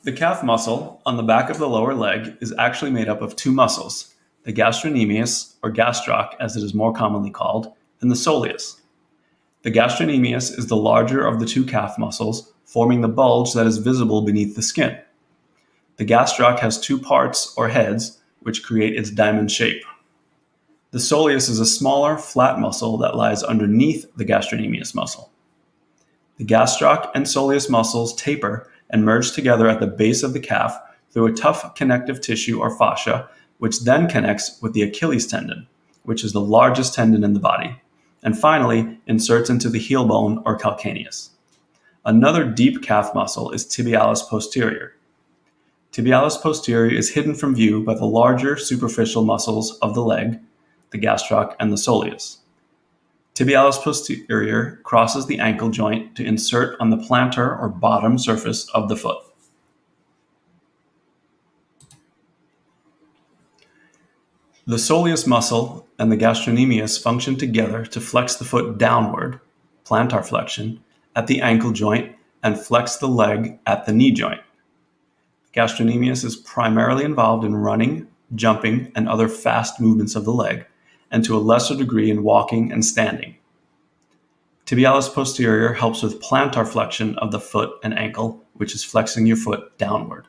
The calf muscle on the back of the lower leg is actually made up of two muscles, the gastrocnemius, or gastroc as it is more commonly called, and the soleus. The gastrocnemius is the larger of the two calf muscles, forming the bulge that is visible beneath the skin. The gastroc has two parts, or heads, which create its diamond shape. The soleus is a smaller, flat muscle that lies underneath the gastrocnemius muscle. The gastroc and soleus muscles taper and merge together at the base of the calf through a tough connective tissue or fascia, which then connects with the Achilles tendon, which is the largest tendon in the body, and finally inserts into the heel bone or calcaneus. Another deep calf muscle is tibialis posterior. Tibialis posterior is hidden from view by the larger superficial muscles of the leg, the gastroc and the soleus. Tibialis posterior crosses the ankle joint to insert on the plantar or bottom surface of the foot. The soleus muscle and the gastrocnemius function together to flex the foot downward, plantar flexion, at the ankle joint and flex the leg at the knee joint. The gastrocnemius is primarily involved in running, jumping, and other fast movements of the leg, and to a lesser degree in walking and standing. Tibialis posterior helps with plantar flexion of the foot and ankle, which is flexing your foot downward.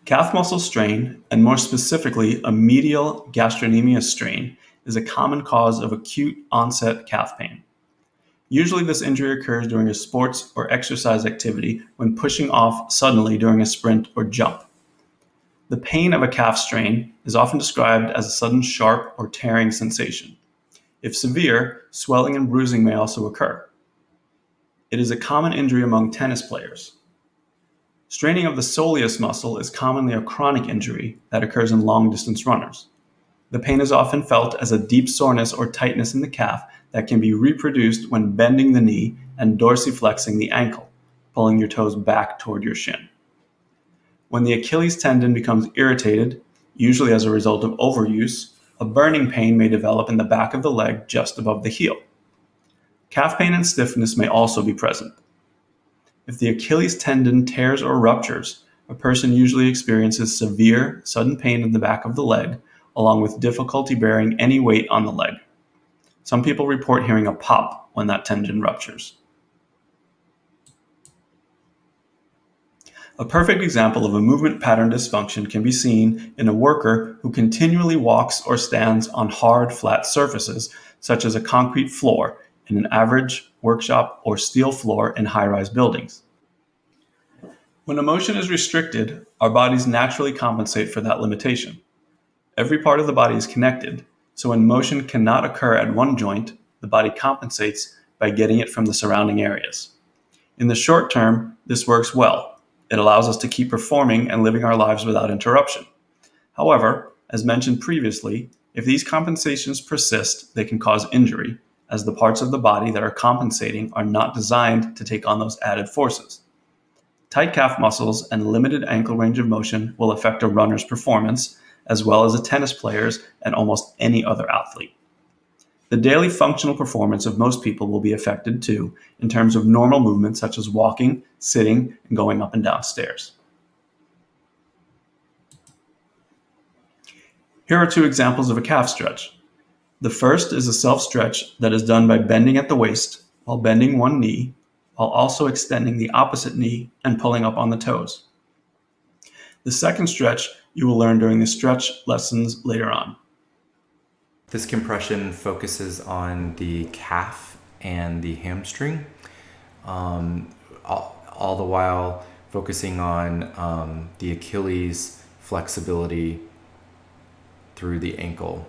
Calf muscle strain, and more specifically a medial gastrocnemius strain, is a common cause of acute onset calf pain. Usually this injury occurs during a sports or exercise activity when pushing off suddenly during a sprint or jump. The pain of a calf strain is often described as a sudden sharp or tearing sensation. If severe, swelling and bruising may also occur. It is a common injury among tennis players. Straining of the soleus muscle is commonly a chronic injury that occurs in long-distance runners. The pain is often felt as a deep soreness or tightness in the calf that can be reproduced when bending the knee and dorsiflexing the ankle, pulling your toes back toward your shin. When the Achilles tendon becomes irritated, usually as a result of overuse, a burning pain may develop in the back of the leg just above the heel. Calf pain and stiffness may also be present. If the Achilles tendon tears or ruptures, a person usually experiences severe, sudden pain in the back of the leg, along with difficulty bearing any weight on the leg. Some people report hearing a pop when that tendon ruptures. A perfect example of a movement pattern dysfunction can be seen in a worker who continually walks or stands on hard, flat surfaces, such as a concrete floor in an average workshop or steel floor in high-rise buildings. When a motion is restricted, our bodies naturally compensate for that limitation. Every part of the body is connected, so when motion cannot occur at one joint, the body compensates by getting it from the surrounding areas. In the short term, this works well. It allows us to keep performing and living our lives without interruption. However, as mentioned previously, if these compensations persist, they can cause injury, as the parts of the body that are compensating are not designed to take on those added forces. Tight calf muscles and limited ankle range of motion will affect a runner's performance, as well as a tennis player's and almost any other athlete. The daily functional performance of most people will be affected too, in terms of normal movements such as walking, sitting, and going up and down stairs. Here are two examples of a calf stretch. The first is a self-stretch that is done by bending at the waist while bending one knee, while also extending the opposite knee and pulling up on the toes. The second stretch you will learn during the stretch lessons later on. This compression focuses on the calf and the hamstring, all the while focusing on the Achilles flexibility through the ankle.